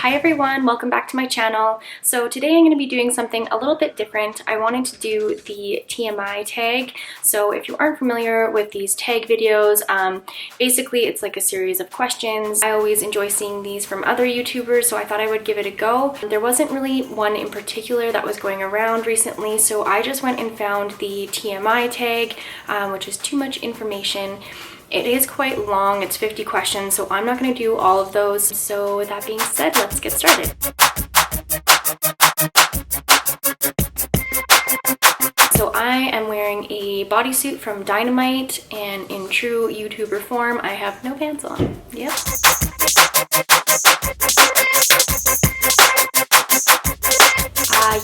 Hi everyone, welcome back to my channel. So today I'm going to be doing something a little bit different. I wanted to do the TMI tag. So if you aren't familiar with these tag videos, basically it's like a series of questions. I always enjoy seeing these from other YouTubers, so I thought I would give it a go. There wasn't really one in particular that was going around recently, so I just went and found the TMI tag, which is too much information. It is quite long, it's 50 questions, so I'm not going to do all of those. So with that being said, let's get started. So I am wearing a bodysuit from Dynamite, and in true YouTuber form, I have no pants on. Yep.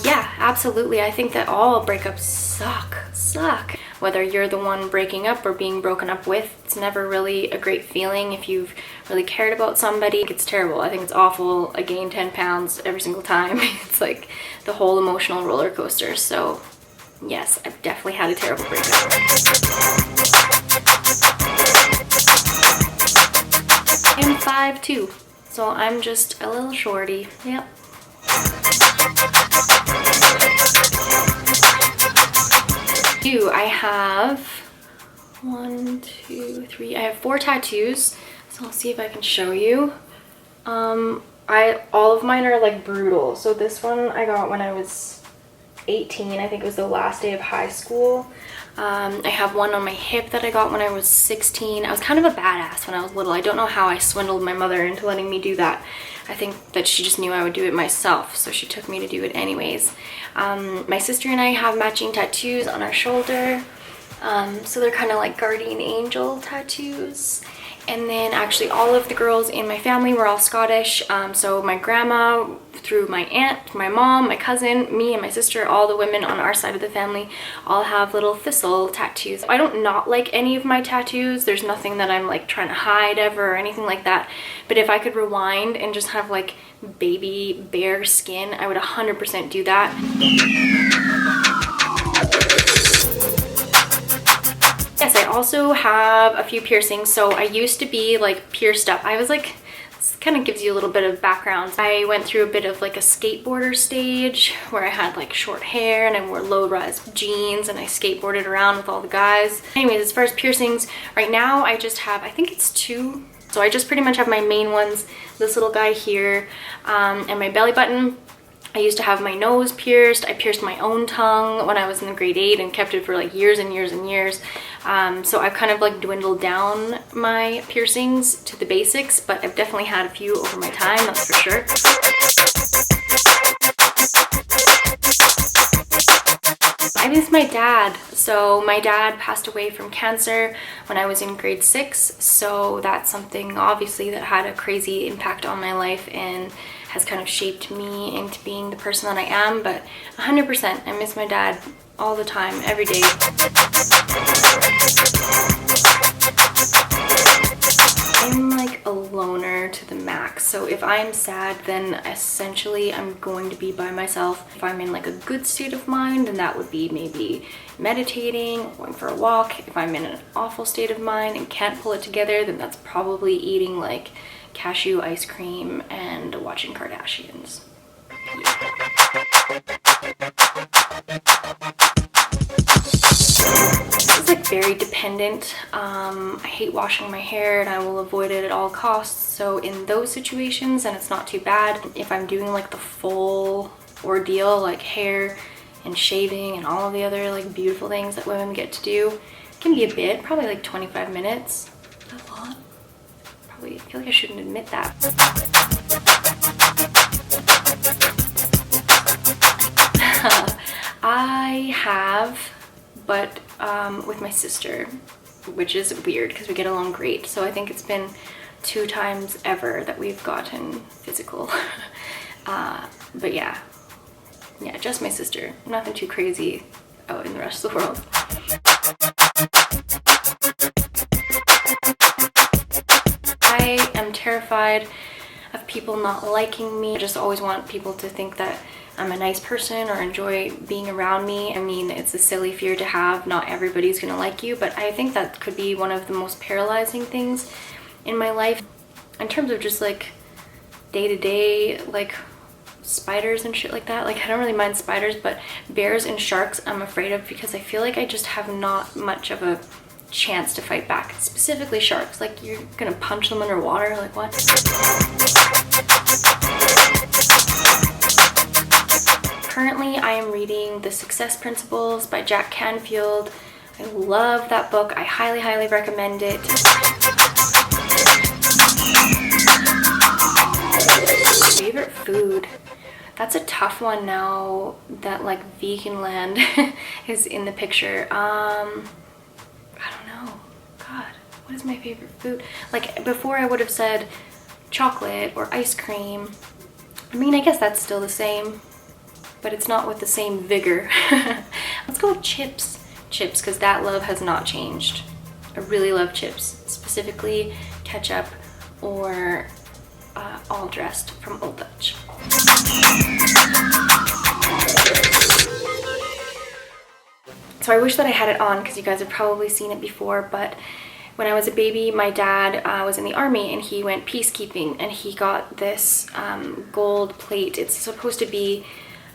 Yeah, absolutely. I think that all breakups suck. Whether you're the one breaking up or being broken up with, it's never really a great feeling. If you've really cared about somebody, it's terrible. I think it's awful. I gain 10 pounds every single time. It's like the whole emotional roller coaster. So yes, I've definitely had a terrible breakup. I'm 5'2", so I'm just a little shorty. Yep. I have 1, 2, 3. I have 4 tattoos, so I'll see if I can show you. All of mine are like brutal. So this one I got when I was 18. I think it was the last day of high school. I have one on my hip that I got when I was 16. I was kind of a badass when I was little. I don't know how I swindled my mother into letting me do that. I think that she just knew I would do it myself, so she took me to do it anyways. My sister and I have matching tattoos on our shoulder. So they're kind of like guardian angel tattoos. And then actually all of the girls in my family were all Scottish. So my grandma, through my aunt, my mom, my cousin, me and my sister, all the women on our side of the family all have little thistle tattoos. I don't not like any of my tattoos. There's nothing that I'm like trying to hide ever or anything like that. But if I could rewind and just have like baby bare skin, I would 100% do that. Yes, I also have a few piercings. So I used to be like pierced up. I was like, this kind of gives you a little bit of background. I went through a bit of like a skateboarder stage where I had like short hair and I wore low-rise jeans and I skateboarded around with all the guys. Anyways, as far as piercings, right now I just have, I think it's 2. So I just pretty much have my main ones, this little guy here, and my belly button. I used to have my nose pierced. I pierced my own tongue when I was in grade 8 and kept it for like years and years and years. So I've kind of like dwindled down my piercings to the basics, but I've definitely had a few over my time, that's for sure. I miss my dad. So my dad passed away from cancer when I was in grade 6. So that's something obviously that had a crazy impact on my life and has kind of shaped me into being the person that I am. But 100%, I miss my dad all the time, every day. I'm like a loner to the max. So if I'm sad, then essentially I'm going to be by myself. If I'm in like a good state of mind, then that would be maybe meditating, going for a walk. If I'm in an awful state of mind and can't pull it together, then that's probably eating like cashew ice cream and watching Kardashians. It's like very dependent. I hate washing my hair and I will avoid it at all costs. So in those situations, then it's not too bad. If I'm doing like the full ordeal, like hair and shaving and all of the other like beautiful things that women get to do, it can be a bit, probably like 25 minutes. Is that a lot? I feel like I shouldn't admit that. I have, but with my sister, which is weird because we get along great. So I think it's been 2 times ever that we've gotten physical. But yeah, just my sister. Nothing too crazy out in the rest of the world. I am terrified of people not liking me. I just always want people to think that I'm a nice person or enjoy being around me. I mean, it's a silly fear to have. Not everybody's gonna like you, but I think that could be one of the most paralyzing things in my life in terms of just like day-to-day like spiders and shit like that. Like I don't really mind spiders, but bears and sharks I'm afraid of because I feel like I just have not much of a chance to fight back. Specifically sharks. Like you're gonna punch them underwater, like what? Currently I am reading The Success Principles by Jack Canfield. I love that book. I highly recommend it. Favorite food? That's a tough one now that like vegan land is in the picture. I don't know. God, what is my favorite food? Like before I would have said chocolate or ice cream. I mean, I guess that's still the same, but it's not with the same vigor. Let's go with chips. Chips, because that love has not changed. I really love chips, specifically ketchup or all dressed from Old Dutch. So I wish that I had it on because you guys have probably seen it before, but when I was a baby, my dad was in the army and he went peacekeeping, and he got this gold plate. It's supposed to be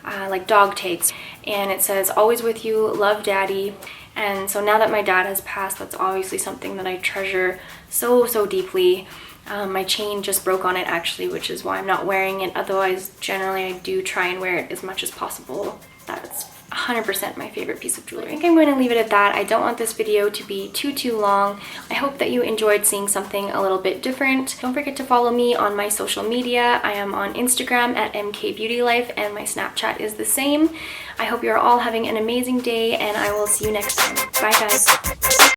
like dog tags, and it says, "Always with you, love daddy." And so now that my dad has passed, that's obviously something that I treasure so deeply. My chain just broke on it actually, which is why I'm not wearing it. Otherwise, generally I do try and wear it as much as possible. That's 100% my favorite piece of jewelry. I think I'm going to leave it at that. I don't want this video to be too long. I hope that you enjoyed seeing something a little bit different. Don't forget to follow me on my social media. I am on Instagram at mkbeautylife, and my Snapchat is the same. I hope you're all having an amazing day, and I will see you next time. Bye guys.